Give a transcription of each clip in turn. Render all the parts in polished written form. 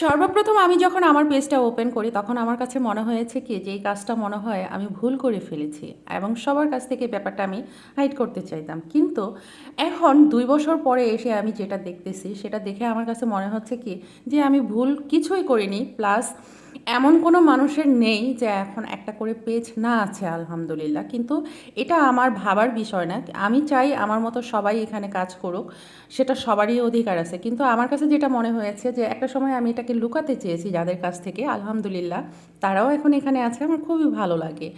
সর্বপ্রথম আমি যখন আমার পেজটা ওপেন করি তখন আমার কাছে মনে হয়েছে কি যে এই কাজটা মনে হয় আমি ভুল করে ফেলেছি এবং সবার কাছ থেকে ব্যাপারটা আমি হাইড করতে চাইতাম, কিন্তু এখন 2 বছর পরে এসে আমি যেটা দেখতেছি সেটা দেখে আমার কাছে মনে হচ্ছে কি যে আমি ভুল কিছুই করিনি। প্লাস এমন কোনো মানুষের নেই যে এখন একটা করে পেজ না আছে আলহামদুলিল্লাহ, কিন্তু এটা আমার ভাবার বিষয় না। আমি চাই আমার মতো সবাই এখানে কাজ করুক, সেটা সবারই অধিকার আছে। কিন্তু আমার কাছে যেটা মনে হয়েছে যে একটা সময় আমি এটাকে লুকাতে চেয়েছি যাদের কাছ থেকে, আলহামদুলিল্লাহ তারাও এখন এখানে আছে, আমার খুবই ভালো লাগে।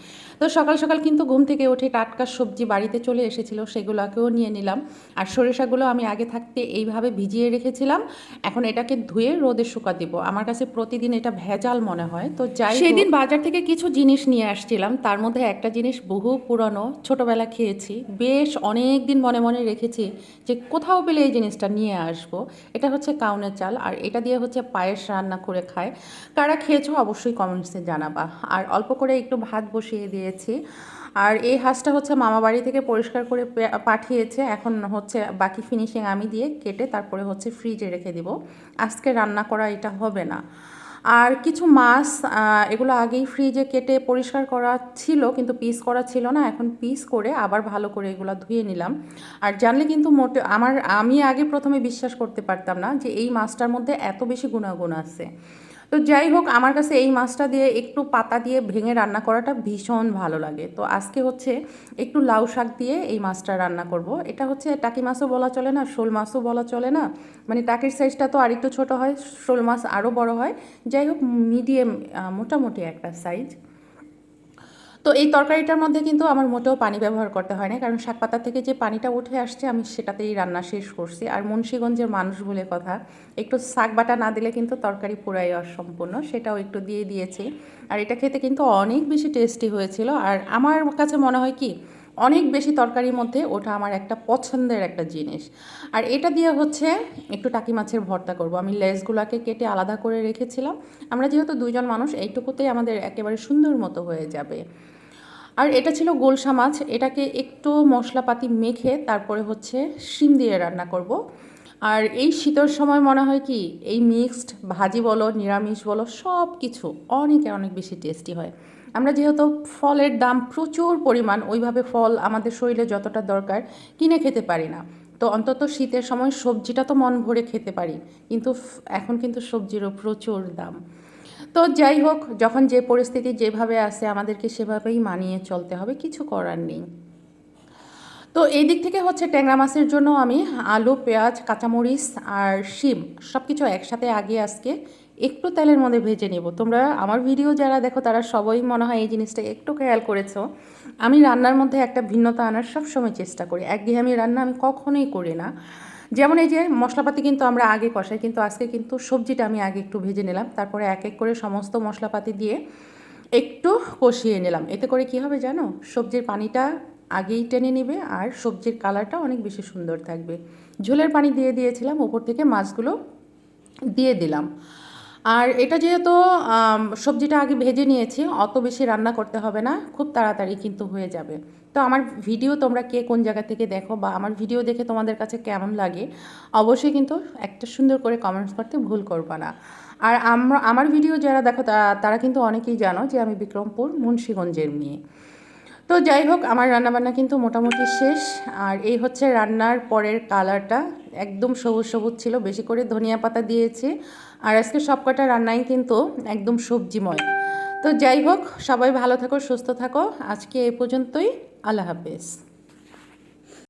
তো সকাল সকাল কিন্তু ঘুম থেকে উঠে টাটকা সবজি বাড়িতে চলে এসেছিলো, সেগুলোকেও নিয়ে নিলাম। আর সরিষাগুলো আমি আগে থাকতে এইভাবে ভিজিয়ে রেখেছিলাম, এখন এটাকে ধুয়ে রোদে শুকা দিব। আমার কাছে প্রতিদিন এটা ভেজাল মনে হয়। তো যাই সেদিন বাজার থেকে কিছু জিনিস নিয়ে আসছিলাম, তার মধ্যে একটা জিনিস বহু পুরানো, ছোটোবেলা খেয়েছি, বেশ অনেক দিন মনে মনে রেখেছি যে কোথাও পেলে এই জিনিসটা নিয়ে আসবো। এটা হচ্ছে কাউনের চাল, আর এটা দিয়ে হচ্ছে পায়েস রান্না করে খায়। কারা খেয়েছো অবশ্যই কমেন্টসে জানাবা। আর অল্প করে একটু ভাত বসিয়ে দিয়েছি। আর এই হাঁসটা হচ্ছে মামা বাড়ি থেকে পরিষ্কার করে পাঠিয়েছে, এখন হচ্ছে বাকি ফিনিশিং আমি দিয়ে কেটে তারপরে হচ্ছে ফ্রিজে রেখে দিব। আজকে রান্না করা এটা হবে না। আর কিছু মাছ, এগুলো আগেই ফ্রিজে কেটে পরিষ্কার করা ছিল কিন্তু পিস করা ছিল না, এখন পিস করে আবার ভালো করে এগুলো ধুয়ে নিলাম। আর জানলে কিন্তু আমি আগে প্রথমে বিশ্বাস করতে পারতাম না যে এই মাছটার মধ্যে এত বেশি গুণাগুণ আছে। তো যাই হোক, আমার কাছে এই মাছটা দিয়ে একটু পাতা দিয়ে ভেঙে রান্না করাটা ভীষণ ভালো লাগে। তো আজকে হচ্ছে একটু লাউ শাক দিয়ে এই মাছটা রান্না করব। এটা হচ্ছে টাকি মাছও বলা চলে না, শোল মাছও বলা চলে না, মানে টাকির সাইজটা তো আরেকটু ছোট হয়, শোল মাছ আরও বড় হয়। যাই হোক, মিডিয়াম মোটামুটি একটা সাইজ। তো এই তরকারিটার মধ্যে কিন্তু আমার মোটেও পানি ব্যবহার করতে হয় না, কারণ শাক পাতা থেকে যে পানিটা উঠে আসছে আমি সেটাতেই রান্না শেষ করছি। আর মুন্সিগঞ্জের মানুষ বলে কথা, একটু শাক বাটা না দিলে কিন্তু তরকারি পুরাই অসম্পূর্ণ, সেটাও একটু দিয়ে দিয়েছি। আর এটা খেতে কিন্তু অনেক বেশি টেস্টি হয়েছিল। আর আমার কাছে মনে হয় কি অনেক বেশি তরকারির মধ্যে ওটা আমার একটা পছন্দের একটা জিনিস। আর এটা দিয়ে হচ্ছে একটু টাকি মাছের ভর্তা করব। আমি লেজগুলোকে কেটে আলাদা করে রেখেছিলাম, আমরা যেহেতু 2জন মানুষ, এইটুকুতেই আমাদের একেবারে সুন্দর মতো হয়ে যাবে। আর এটা ছিল গোলসা মাছ, এটাকে একটু মশলাপাতি মেখে তারপরে হচ্ছে শিম দিয়ে রান্না করব। আর এই শীতের সময় মনে হয় কি এই মিক্সড ভাজি বলো নিরামিষ বলো সব কিছু অনেক অনেক বেশি টেস্টি হয়। আমরা যেহেতু ফলের দাম প্রচুর পরিমাণ, ওইভাবে ফল আমাদের শরীরে যতটা দরকার কিনে খেতে পারি না। তো অন্তত শীতের সময় সবজিটা তো মন ভরে খেতে পারি, কিন্তু এখন কিন্তু সবজিরও প্রচুর দাম। তো যাই হোক, যখন যে পরিস্থিতি যেভাবে আছে আমাদেরকে সেভাবেই মানিয়ে চলতে হবে, কিছু করার নেই। তো এই দিক থেকে হচ্ছে ট্যাংরা মাছের জন্য আমি আলু, পেঁয়াজ, কাঁচামরিচ আর শিম সব কিছু একসাথে আগে আজকে একটু তেলের মধ্যে ভেজে নেব। তোমরা আমার ভিডিও যারা দেখো তারা সবাই মনে হয় এই জিনিসটা একটু খেয়াল করেছো। আমি রান্নার মধ্যে একটা ভিন্নতা আনার সবসময় চেষ্টা করি, একঘেয়েমি রান্না আমি কখনোই করি না। যেমন এই যে মশলাপাতি কিন্তু আমরা আগে কষাই, কিন্তু আজকে কিন্তু সবজিটা আমি আগে একটু ভেজে নিলাম, তারপরে এক এক করে সমস্ত মশলাপাতি দিয়ে একটু কষিয়ে নিলাম। এতে করে কি হবে জানো, সবজির পানিটা আগেই টেনে নেবে আর সবজির কালারটা অনেক বেশি সুন্দর থাকবে। ঝোলের পানি দিয়ে দিয়েছিলাম, ওপর থেকে মাছগুলো দিয়ে দিলাম। আর এটা যেহেতু সবজিটা আগে ভেজে নিয়েছি, অত বেশি রান্না করতে হবে না, খুব তাড়াতাড়ি কিন্তু হয়ে যাবে। তো আমার ভিডিও তোমরা কে কোন জায়গা থেকে দেখো বা আমার ভিডিও দেখে তোমাদের কাছে কেমন লাগে অবশ্যই কিন্তু একটা সুন্দর করে কমেন্টস করতে ভুল করবা না। আর আমার ভিডিও যারা দেখো তারা কিন্তু অনেকেই জানো যে আমি বিক্রমপুর মুন্সিগঞ্জের মেয়ে। তো যাই হোক, আমার রান্নাবান্না কিন্তু মোটামুটি শেষ। আর এই হচ্ছে রান্নার পরের কালারটা, একদম সবুজ সবুজ ছিল, বেশি করে ধনিয়া পাতা দিয়েছি। আর আজকে সবকটা রান্নাই কিন্তু একদম সবজিময়। তো যাই হোক, সবাই ভালো থাকো, সুস্থ থাকো, আজকে এই পর্যন্তই। আল্লাহ হাফেজ।